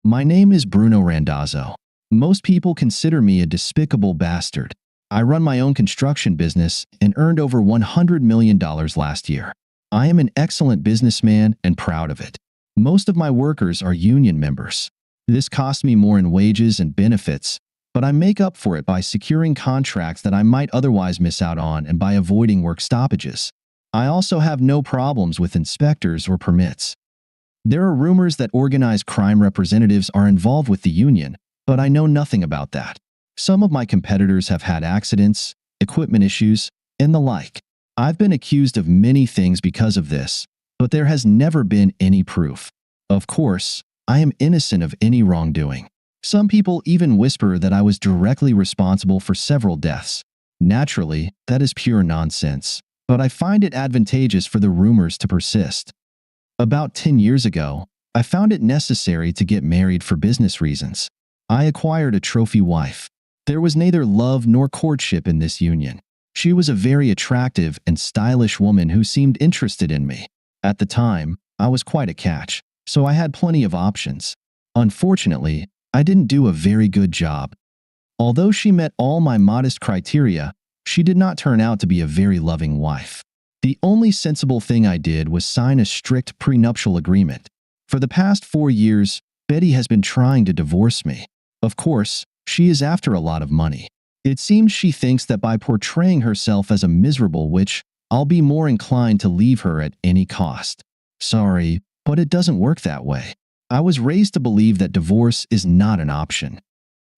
My name is Bruno Randazzo. Most people consider me a despicable bastard. I run my own construction business and earned over $100 million last year. I am an excellent businessman and proud of it. Most of my workers are union members. This costs me more in wages and benefits, but I make up for it by securing contracts that I might otherwise miss out on and by avoiding work stoppages. I also have no problems with inspectors or permits. There are rumors that organized crime representatives are involved with the union, but I know nothing about that. Some of my competitors have had accidents, equipment issues, and the like. I've been accused of many things because of this, but there has never been any proof. Of course, I am innocent of any wrongdoing. Some people even whisper that I was directly responsible for several deaths. Naturally, that is pure nonsense, but I find it advantageous for the rumors to persist. About 10 years ago, I found it necessary to get married for business reasons. I acquired a trophy wife. There was neither love nor courtship in this union. She was a very attractive and stylish woman who seemed interested in me. At the time, I was quite a catch, so I had plenty of options. Unfortunately, I didn't do a very good job. Although she met all my modest criteria, she did not turn out to be a very loving wife. The only sensible thing I did was sign a strict prenuptial agreement. For the past 4 years, Betty has been trying to divorce me. Of course, she is after a lot of money. It seems she thinks that by portraying herself as a miserable witch, I'll be more inclined to leave her at any cost. Sorry, but it doesn't work that way. I was raised to believe that divorce is not an option.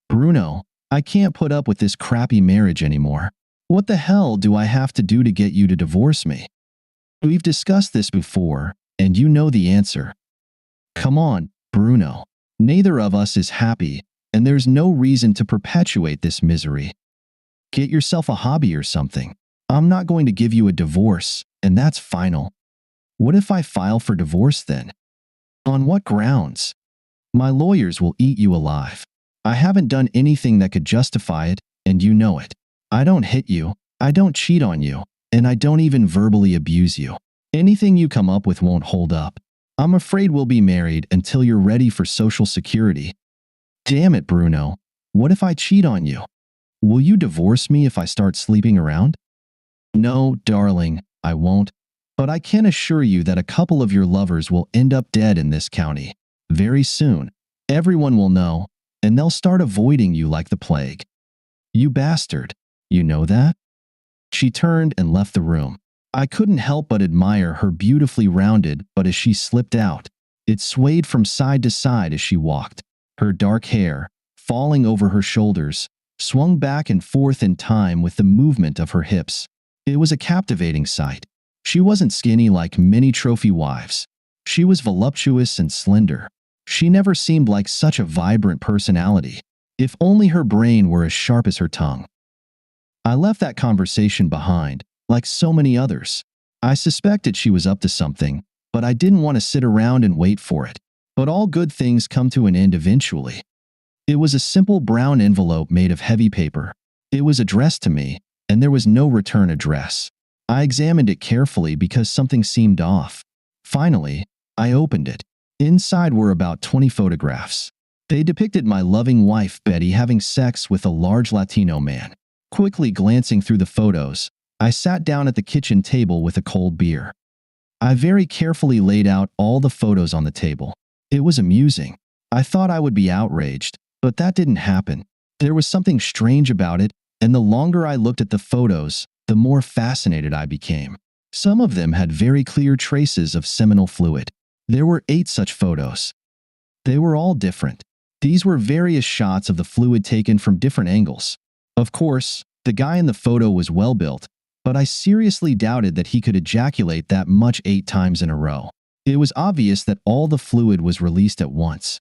Bruno, I can't put up with this crappy marriage anymore. What the hell do I have to do to get you to divorce me? We've discussed this before, and you know the answer. Come on, Bruno. Neither of us is happy, and there's no reason to perpetuate this misery. Get yourself a hobby or something. I'm not going to give you a divorce, and that's final. What if I file for divorce then? On what grounds? My lawyers will eat you alive. I haven't done anything that could justify it, and you know it. I don't hit you, I don't cheat on you, and I don't even verbally abuse you. Anything you come up with won't hold up. I'm afraid we'll be married until you're ready for Social Security. Damn it, Bruno. What if I cheat on you? Will you divorce me if I start sleeping around? No, darling, I won't. But I can assure you that a couple of your lovers will end up dead in this county. Very soon. Everyone will know, and they'll start avoiding you like the plague. You bastard. You know that? She turned and left the room. I couldn't help but admire her beautifully rounded, but as she slipped out, it swayed from side to side as she walked. Her dark hair, falling over her shoulders, swung back and forth in time with the movement of her hips. It was a captivating sight. She wasn't skinny like many trophy wives. She was voluptuous and slender. She never seemed like such a vibrant personality. If only her brain were as sharp as her tongue. I left that conversation behind, like so many others. I suspected she was up to something, but I didn't want to sit around and wait for it. But all good things come to an end eventually. It was a simple brown envelope made of heavy paper. It was addressed to me, and there was no return address. I examined it carefully because something seemed off. Finally, I opened it. Inside were about 20 photographs. They depicted my loving wife Betty having sex with a large Latino man. Quickly glancing through the photos, I sat down at the kitchen table with a cold beer. I very carefully laid out all the photos on the table. It was amusing. I thought I would be outraged, but that didn't happen. There was something strange about it, and the longer I looked at the photos, the more fascinated I became. Some of them had very clear traces of seminal fluid. There were 8 such photos. They were all different. These were various shots of the fluid taken from different angles. Of course, the guy in the photo was well built, but I seriously doubted that he could ejaculate that much 8 times in a row. It was obvious that all the fluid was released at once.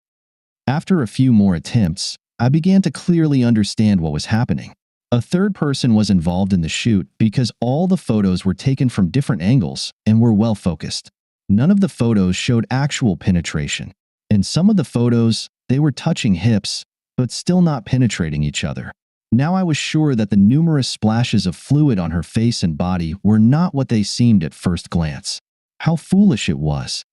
After a few more attempts, I began to clearly understand what was happening. A third person was involved in the shoot because all the photos were taken from different angles and were well focused. None of the photos showed actual penetration. In some of the photos, they were touching hips, but still not penetrating each other. Now I was sure that the numerous splashes of fluid on her face and body were not what they seemed at first glance. How foolish it was.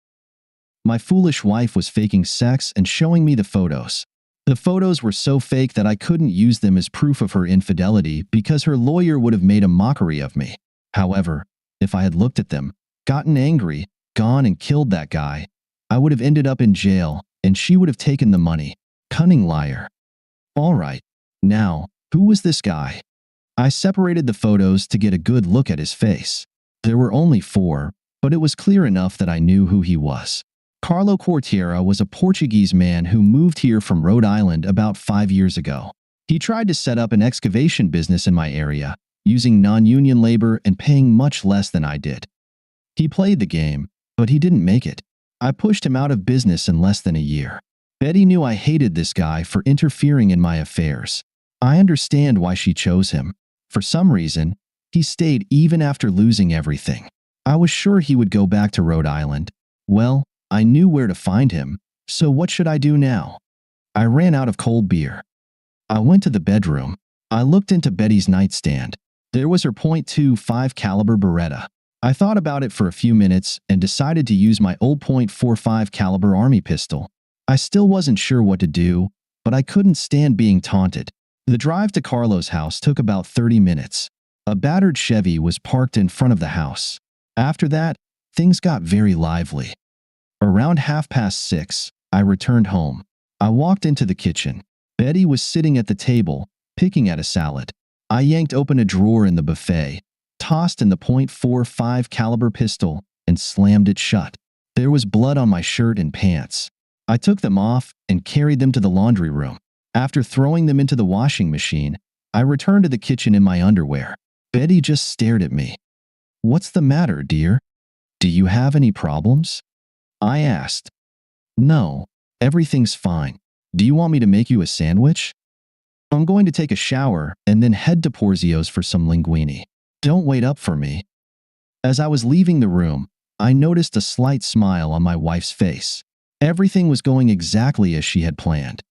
My foolish wife was faking sex and showing me the photos. The photos were so fake that I couldn't use them as proof of her infidelity because her lawyer would have made a mockery of me. However, if I had looked at them, gotten angry, gone and killed that guy, I would have ended up in jail and she would have taken the money. Cunning liar. All right. Now, who was this guy? I separated the photos to get a good look at his face. There were only 4, but it was clear enough that I knew who he was. Carlo Cortiera was a Portuguese man who moved here from Rhode Island about 5 years ago. He tried to set up an excavation business in my area, using non-union labor and paying much less than I did. He played the game, but he didn't make it. I pushed him out of business in less than a year. Betty knew I hated this guy for interfering in my affairs. I understand why she chose him. For some reason, he stayed even after losing everything. I was sure he would go back to Rhode Island. Well, I knew where to find him, so what should I do now? I ran out of cold beer. I went to the bedroom. I looked into Betty's nightstand. There was her .25 caliber Beretta. I thought about it for a few minutes and decided to use my old .45 caliber army pistol. I still wasn't sure what to do, but I couldn't stand being taunted. The drive to Carlo's house took about 30 minutes. A battered Chevy was parked in front of the house. After that, things got very lively. Around 6:30, I returned home. I walked into the kitchen. Betty was sitting at the table, picking at a salad. I yanked open a drawer in the buffet, tossed in the .45 caliber pistol, and slammed it shut. There was blood on my shirt and pants. I took them off and carried them to the laundry room. After throwing them into the washing machine, I returned to the kitchen in my underwear. Betty just stared at me. "What's the matter, dear? Do you have any problems?" I asked. "No, everything's fine. Do you want me to make you a sandwich?" "I'm going to take a shower and then head to Porzio's for some linguine. Don't wait up for me." As I was leaving the room, I noticed a slight smile on my wife's face. Everything was going exactly as she had planned.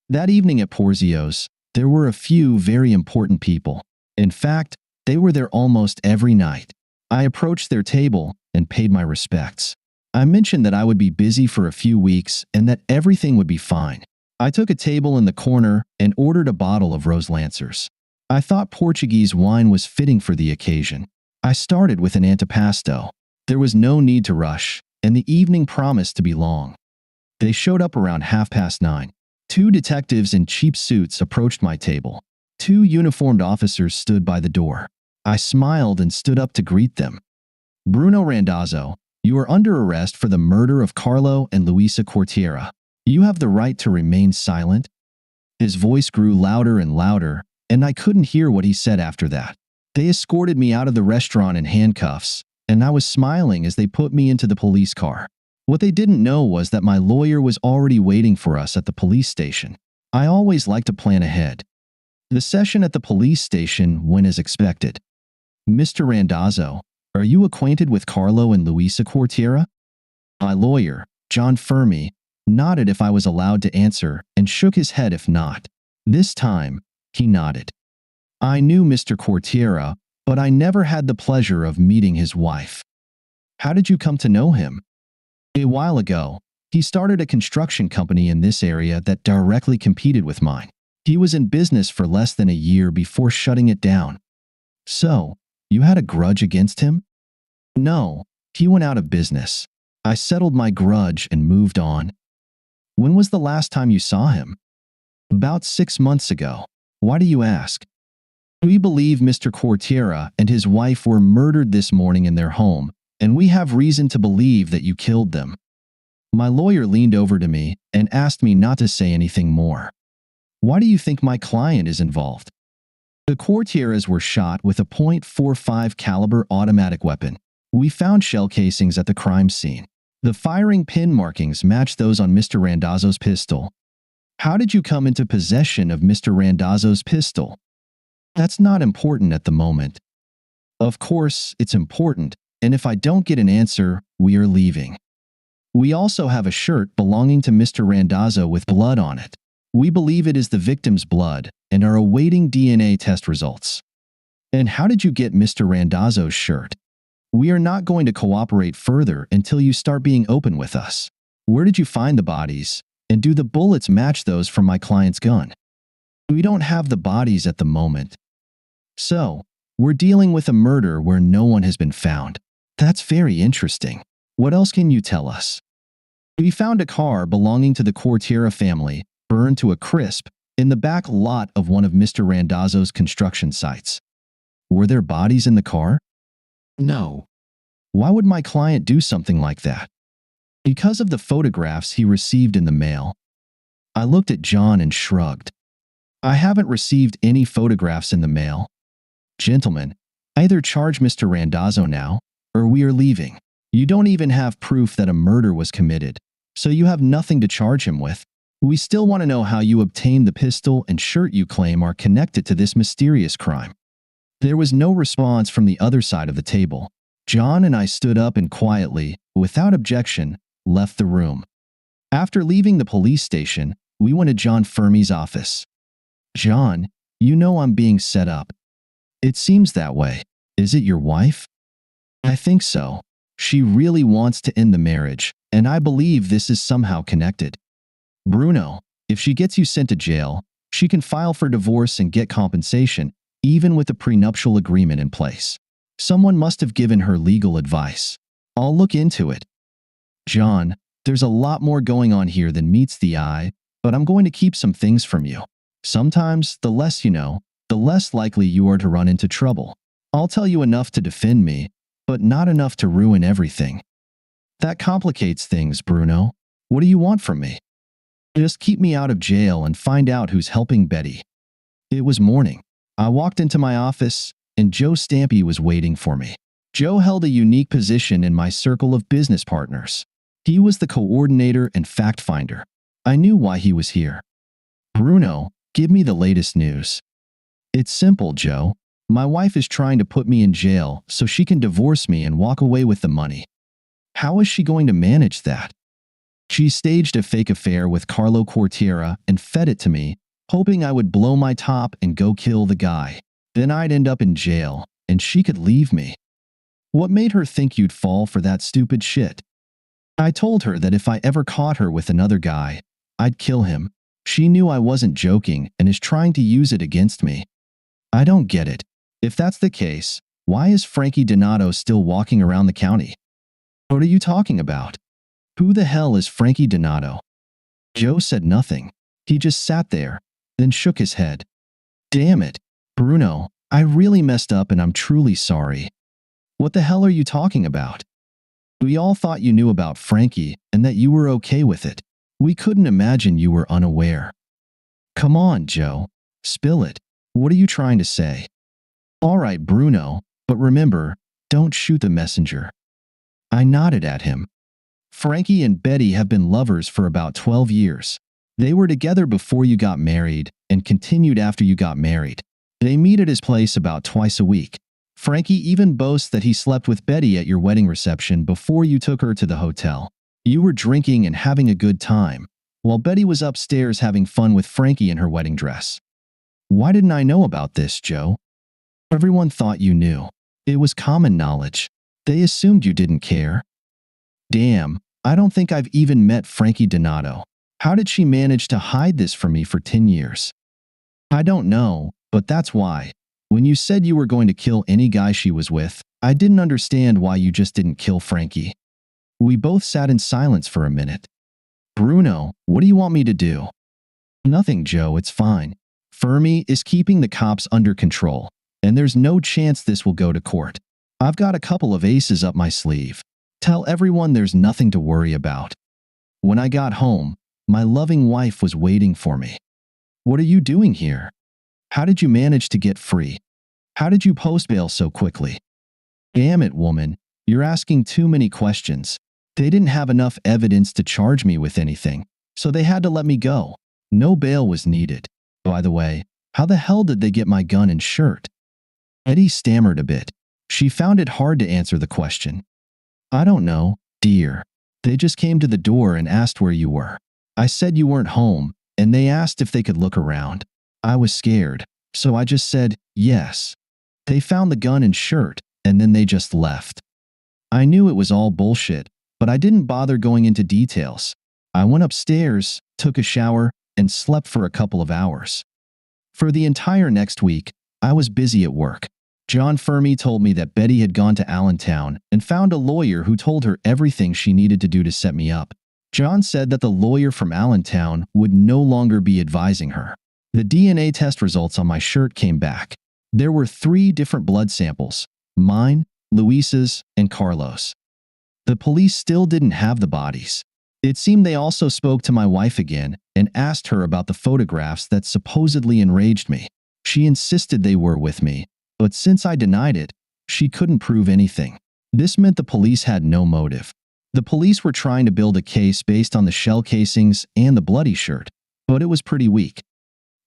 That evening at Porzio's, there were a few very important people. In fact, they were there almost every night. I approached their table and paid my respects. I mentioned that I would be busy for a few weeks and that everything would be fine. I took a table in the corner and ordered a bottle of Rose Lancers. I thought Portuguese wine was fitting for the occasion. I started with an antipasto. There was no need to rush, and the evening promised to be long. They showed up around 9:30. 2 detectives in cheap suits approached my table. 2 uniformed officers stood by the door. I smiled and stood up to greet them. "Bruno Randazzo, you are under arrest for the murder of Carlo and Luisa Cortiera. You have the right to remain silent." His voice grew louder and louder, and I couldn't hear what he said after that. They escorted me out of the restaurant in handcuffs, and I was smiling as they put me into the police car. What they didn't know was that my lawyer was already waiting for us at the police station. I always like to plan ahead. The session at the police station went as expected. "Mr. Randazzo, are you acquainted with Carlo and Luisa Cortiera?" My lawyer, John Fermi, nodded if I was allowed to answer and shook his head if not. This time, he nodded. I knew Mr. Cortiera, but I never had the pleasure of meeting his wife. "How did you come to know him?" "A while ago, he started a construction company in this area that directly competed with mine. He was in business for less than a year before shutting it down." "So, you had a grudge against him?" "No, he went out of business. I settled my grudge and moved on." "When was the last time you saw him?" "About 6 months ago." "Why do you ask?" "We believe Mr. Cortiera and his wife were murdered this morning in their home, and we have reason to believe that you killed them." My lawyer leaned over to me and asked me not to say anything more. "Why do you think my client is involved?" "The Cortieras were shot with a .45 caliber automatic weapon. We found shell casings at the crime scene. The firing pin markings match those on Mr. Randazzo's pistol." "How did you come into possession of Mr. Randazzo's pistol?" "That's not important at the moment." "Of course, it's important, and if I don't get an answer, we are leaving. We also have a shirt belonging to Mr. Randazzo with blood on it. We believe it is the victim's blood and are awaiting DNA test results." "And how did you get Mr. Randazzo's shirt?" "We are not going to cooperate further until you start being open with us." Where did you find the bodies? And do the bullets match those from my client's gun? We don't have the bodies at the moment. So, we're dealing with a murder where no one has been found. That's very interesting. What else can you tell us? We found a car belonging to the Quartiera family, burned to a crisp, in the back lot of one of Mr. Randazzo's construction sites. Were there bodies in the car? No. Why would my client do something like that? Because of the photographs he received in the mail. I looked at John and shrugged. I haven't received any photographs in the mail. Gentlemen, either charge Mr. Randazzo now, or we are leaving. You don't even have proof that a murder was committed, so you have nothing to charge him with. We still want to know how you obtained the pistol and shirt you claim are connected to this mysterious crime. There was no response from the other side of the table. John and I stood up and quietly, without objection, left the room. After leaving the police station, we went to John Fermi's office. John, you know I'm being set up. It seems that way. Is it your wife? I think so. She really wants to end the marriage, and I believe this is somehow connected. Bruno, if she gets you sent to jail, she can file for divorce and get compensation, even with a prenuptial agreement in place. Someone must have given her legal advice. I'll look into it. John, there's a lot more going on here than meets the eye, but I'm going to keep some things from you. Sometimes, the less you know, the less likely you are to run into trouble. I'll tell you enough to defend me, but not enough to ruin everything. That complicates things, Bruno. What do you want from me? Just keep me out of jail and find out who's helping Betty. It was morning. I walked into my office, and Joe Stampy was waiting for me. Joe held a unique position in my circle of business partners. He was the coordinator and fact finder. I knew why he was here. Bruno, give me the latest news. It's simple, Joe. My wife is trying to put me in jail so she can divorce me and walk away with the money. How is she going to manage that? She staged a fake affair with Carlo Quartiera and fed it to me, hoping I would blow my top and go kill the guy. Then I'd end up in jail, and she could leave me. What made her think you'd fall for that stupid shit? I told her that if I ever caught her with another guy, I'd kill him. She knew I wasn't joking and is trying to use it against me. I don't get it. If that's the case, why is Frankie Donato still walking around the county? What are you talking about? Who the hell is Frankie Donato? Joe said nothing. He just sat there, then shook his head. Damn it, Bruno, I really messed up and I'm truly sorry. What the hell are you talking about? We all thought you knew about Frankie and that you were okay with it. We couldn't imagine you were unaware. Come on, Joe. Spill it. What are you trying to say? All right, Bruno, but remember, don't shoot the messenger. I nodded at him. Frankie and Betty have been lovers for about 12 years. They were together before you got married and continued after you got married. They meet at his place about twice a week. Frankie even boasts that he slept with Betty at your wedding reception before you took her to the hotel. You were drinking and having a good time, while Betty was upstairs having fun with Frankie in her wedding dress. Why didn't I know about this, Joe? Everyone thought you knew. It was common knowledge. They assumed you didn't care. Damn, I don't think I've even met Frankie Donato. How did she manage to hide this from me for 10 years? I don't know, but that's why. When you said you were going to kill any guy she was with, I didn't understand why you just didn't kill Frankie. We both sat in silence for a minute. Bruno, what do you want me to do? Nothing, Joe, it's fine. Fermi is keeping the cops under control, and there's no chance this will go to court. I've got a couple of aces up my sleeve. Tell everyone there's nothing to worry about. When I got home, my loving wife was waiting for me. What are you doing here? How did you manage to get free? How did you post bail so quickly? Damn it, woman, you're asking too many questions. They didn't have enough evidence to charge me with anything, so they had to let me go. No bail was needed. By the way, how the hell did they get my gun and shirt? Eddie stammered a bit. She found it hard to answer the question. I don't know, dear. They just came to the door and asked where you were. I said you weren't home, and they asked if they could look around. I was scared, so I just said yes. They found the gun and shirt, and then they just left. I knew it was all bullshit, but I didn't bother going into details. I went upstairs, took a shower, and slept for a couple of hours. For the entire next week, I was busy at work. John Fermi told me that Betty had gone to Allentown and found a lawyer who told her everything she needed to do to set me up. John said that the lawyer from Allentown would no longer be advising her. The DNA test results on my shirt came back. There were 3 different blood samples: mine, Luisa's, and Carlos. The police still didn't have the bodies. It seemed they also spoke to my wife again and asked her about the photographs that supposedly enraged me. She insisted they were with me, but since I denied it, she couldn't prove anything. This meant the police had no motive. The police were trying to build a case based on the shell casings and the bloody shirt, but it was pretty weak.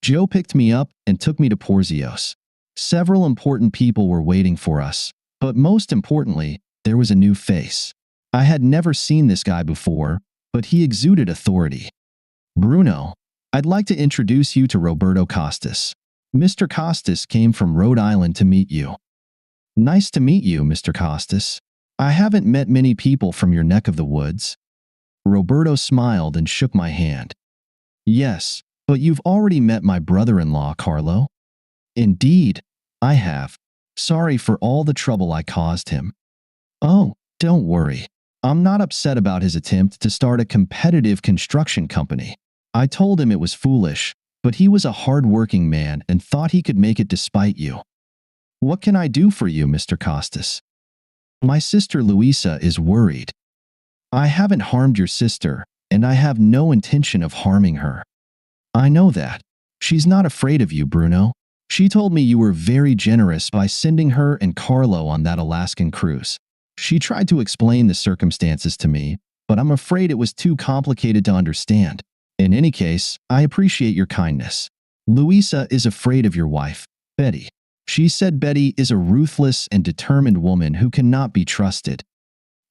Joe picked me up and took me to Porzios. Several important people were waiting for us, but most importantly, there was a new face. I had never seen this guy before, but he exuded authority. Bruno, I'd like to introduce you to Roberto Costas. Mr. Costas came from Rhode Island to meet you. Nice to meet you, Mr. Costas. I haven't met many people from your neck of the woods. Roberto smiled and shook my hand. Yes, but you've already met my brother-in-law, Carlo. Indeed, I have. Sorry for all the trouble I caused him. Oh, don't worry. I'm not upset about his attempt to start a competitive construction company. I told him it was foolish, but he was a hard-working man and thought he could make it despite you. What can I do for you, Mr. Costas? My sister Luisa is worried. I haven't harmed your sister, and I have no intention of harming her. I know that. She's not afraid of you, Bruno. She told me you were very generous by sending her and Carlo on that Alaskan cruise. She tried to explain the circumstances to me, but I'm afraid it was too complicated to understand. In any case, I appreciate your kindness. Luisa is afraid of your wife, Betty. She said Betty is a ruthless and determined woman who cannot be trusted.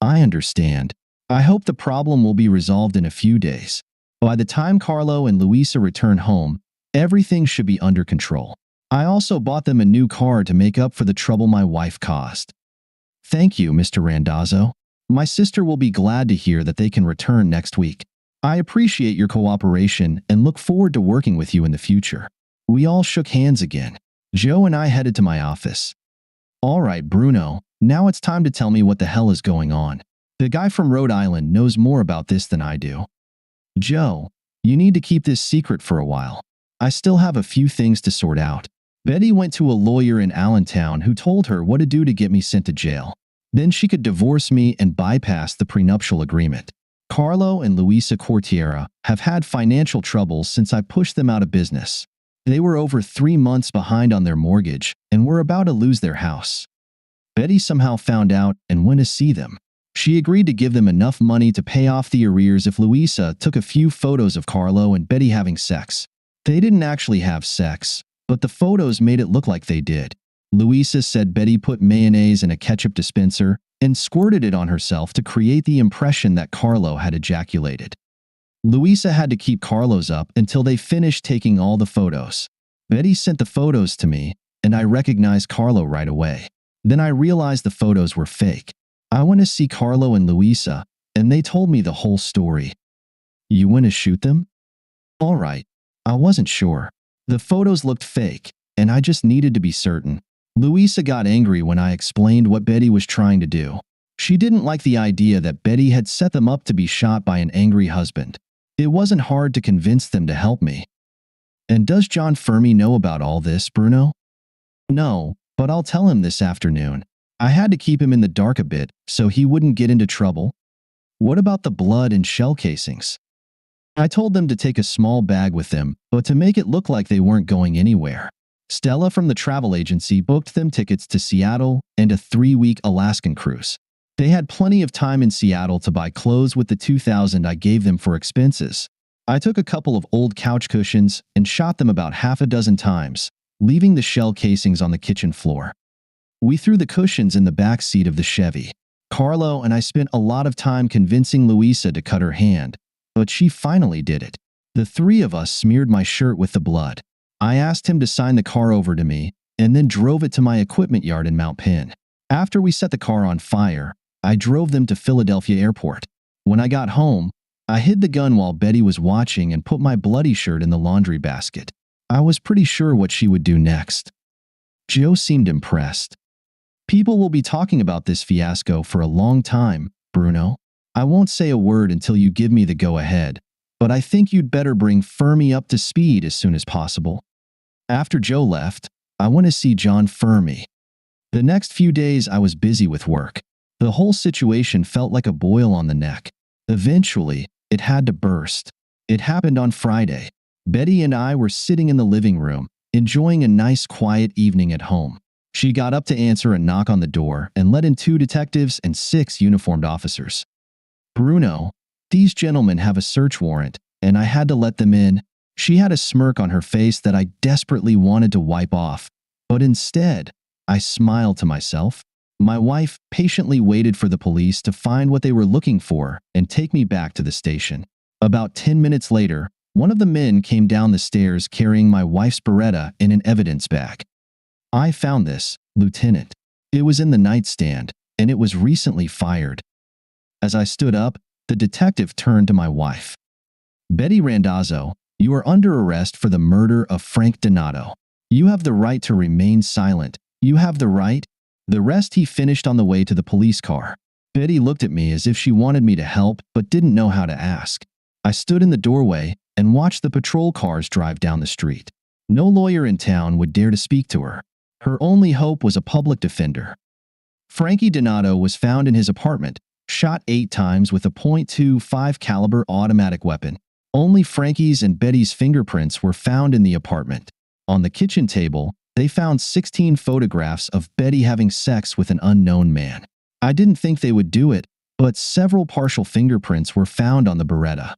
I understand. I hope the problem will be resolved in a few days. By the time Carlo and Luisa return home, everything should be under control. I also bought them a new car to make up for the trouble my wife caused. Thank you, Mr. Randazzo. My sister will be glad to hear that they can return next week. I appreciate your cooperation and look forward to working with you in the future. We all shook hands again. Joe and I headed to my office. All right, Bruno, now it's time to tell me what the hell is going on. The guy from Rhode Island knows more about this than I do. Joe, you need to keep this secret for a while. I still have a few things to sort out. Betty went to a lawyer in Allentown who told her what to do to get me sent to jail. Then she could divorce me and bypass the prenuptial agreement. Carlo and Luisa Cortiera have had financial troubles since I pushed them out of business. They were over 3 months behind on their mortgage and were about to lose their house. Betty somehow found out and went to see them. She agreed to give them enough money to pay off the arrears if Luisa took a few photos of Carlo and Betty having sex. They didn't actually have sex, but the photos made it look like they did. Luisa said Betty put mayonnaise in a ketchup dispenser and squirted it on herself to create the impression that Carlo had ejaculated. Luisa had to keep Carlos up until they finished taking all the photos. Betty sent the photos to me, and I recognized Carlo right away. Then I realized the photos were fake. I went to see Carlo and Luisa, and they told me the whole story. You went to shoot them? All right. I wasn't sure. The photos looked fake, and I just needed to be certain. Luisa got angry when I explained what Betty was trying to do. She didn't like the idea that Betty had set them up to be shot by an angry husband. It wasn't hard to convince them to help me. And does John Fermi know about all this, Bruno? No, but I'll tell him this afternoon. I had to keep him in the dark a bit so he wouldn't get into trouble. What about the blood and shell casings? I told them to take a small bag with them, but to make it look like they weren't going anywhere. Stella from the travel agency booked them tickets to Seattle and a 3-week Alaskan cruise. They had plenty of time in Seattle to buy clothes with the $2,000 I gave them for expenses. I took a couple of old couch cushions and shot them about half a dozen times, leaving the shell casings on the kitchen floor. We threw the cushions in the back seat of the Chevy. Carlo and I spent a lot of time convincing Luisa to cut her hand, but she finally did it. The 3 of us smeared my shirt with the blood. I asked him to sign the car over to me and then drove it to my equipment yard in Mount Penn. After we set the car on fire, I drove them to Philadelphia Airport. When I got home, I hid the gun while Betty was watching and put my bloody shirt in the laundry basket. I was pretty sure what she would do next. Joe seemed impressed. People will be talking about this fiasco for a long time, Bruno. I won't say a word until you give me the go-ahead, but I think you'd better bring Fermi up to speed as soon as possible. After Joe left, I went to see John Fermi. The next few days I was busy with work. The whole situation felt like a boil on the neck. Eventually, it had to burst. It happened on Friday. Betty and I were sitting in the living room, enjoying a nice quiet evening at home. She got up to answer a knock on the door and let in 2 detectives and 6 uniformed officers. Bruno, these gentlemen have a search warrant, and I had to let them in. She had a smirk on her face that I desperately wanted to wipe off, but instead, I smiled to myself. My wife patiently waited for the police to find what they were looking for and take me back to the station. About 10 minutes later, one of the men came down the stairs carrying my wife's Beretta in an evidence bag. I found this, Lieutenant. It was in the nightstand, and it was recently fired. As I stood up, the detective turned to my wife. Betty Randazzo, you are under arrest for the murder of Frank Donato. You have the right to remain silent. You have the right. The rest he finished on the way to the police car. Betty looked at me as if she wanted me to help but didn't know how to ask. I stood in the doorway and watched the patrol cars drive down the street. No lawyer in town would dare to speak to her. Her only hope was a public defender. Frankie Donato was found in his apartment, shot 8 times with a .25 caliber automatic weapon. Only Frankie's and Betty's fingerprints were found in the apartment. On the kitchen table, they found 16 photographs of Betty having sex with an unknown man. I didn't think they would do it, but several partial fingerprints were found on the Beretta.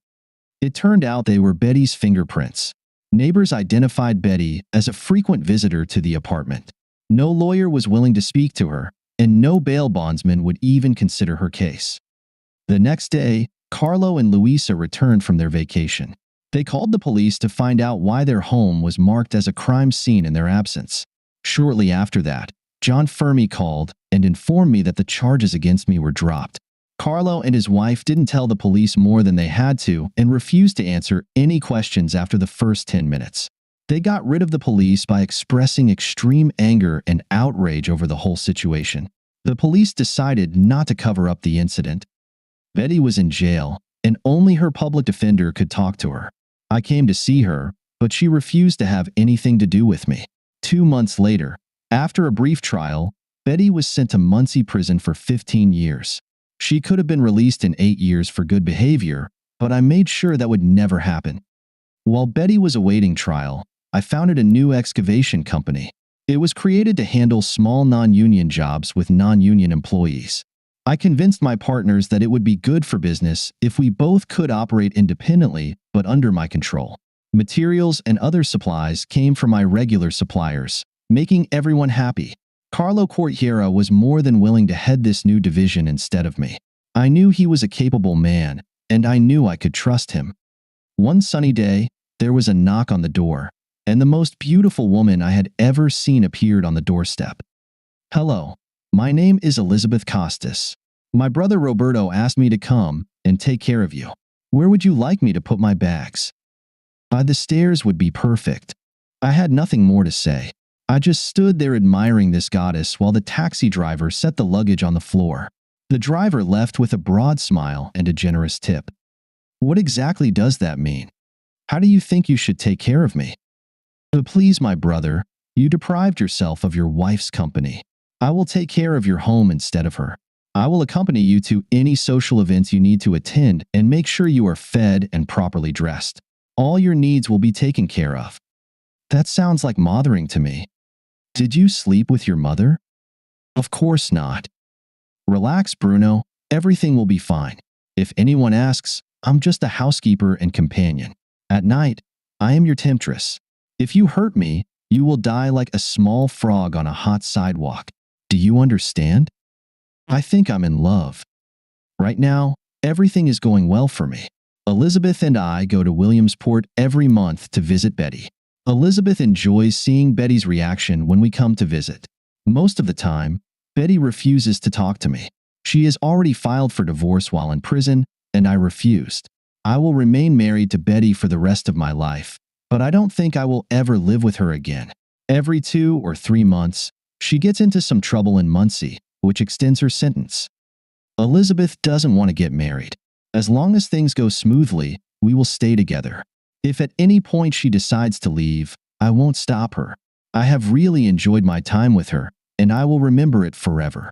It turned out they were Betty's fingerprints. Neighbors identified Betty as a frequent visitor to the apartment. No lawyer was willing to speak to her, and no bail bondsman would even consider her case. The next day, Carlo and Luisa returned from their vacation. They called the police to find out why their home was marked as a crime scene in their absence. Shortly after that, John Fermi called and informed me that the charges against me were dropped. Carlo and his wife didn't tell the police more than they had to and refused to answer any questions after the first 10 minutes. They got rid of the police by expressing extreme anger and outrage over the whole situation. The police decided not to cover up the incident. Betty was in jail, and only her public defender could talk to her. I came to see her, but she refused to have anything to do with me. 2 months later, after a brief trial, Betty was sent to Muncie prison for 15 years. She could have been released in 8 years for good behavior, but I made sure that would never happen. While Betty was awaiting trial, I founded a new excavation company. It was created to handle small non-union jobs with non-union employees. I convinced my partners that it would be good for business if we both could operate independently but under my control. Materials and other supplies came from my regular suppliers, making everyone happy. Carlo Cortiera was more than willing to head this new division instead of me. I knew he was a capable man, and I knew I could trust him. One sunny day, there was a knock on the door, and the most beautiful woman I had ever seen appeared on the doorstep. "Hello, my name is Elizabeth Costas. My brother Roberto asked me to come and take care of you. Where would you like me to put my bags?" "By the stairs would be perfect." I had nothing more to say. I just stood there admiring this goddess while the taxi driver set the luggage on the floor. The driver left with a broad smile and a generous tip. What exactly does that mean? How do you think you should take care of me? But please, my brother, you deprived yourself of your wife's company. I will take care of your home instead of her. I will accompany you to any social events you need to attend and make sure you are fed and properly dressed. All your needs will be taken care of. That sounds like mothering to me. Did you sleep with your mother? Of course not. Relax, Bruno. Everything will be fine. If anyone asks, I'm just a housekeeper and companion. At night, I am your temptress. If you hurt me, you will die like a small frog on a hot sidewalk. Do you understand? I think I'm in love. Right now, everything is going well for me. Elizabeth and I go to Williamsport every month to visit Betty. Elizabeth enjoys seeing Betty's reaction when we come to visit. Most of the time, Betty refuses to talk to me. She has already filed for divorce while in prison, and I refused. I will remain married to Betty for the rest of my life, but I don't think I will ever live with her again. Every 2 or 3 months, she gets into some trouble in Muncie, which extends her sentence. Elizabeth doesn't want to get married. As long as things go smoothly, we will stay together. If at any point she decides to leave, I won't stop her. I have really enjoyed my time with her, and I will remember it forever.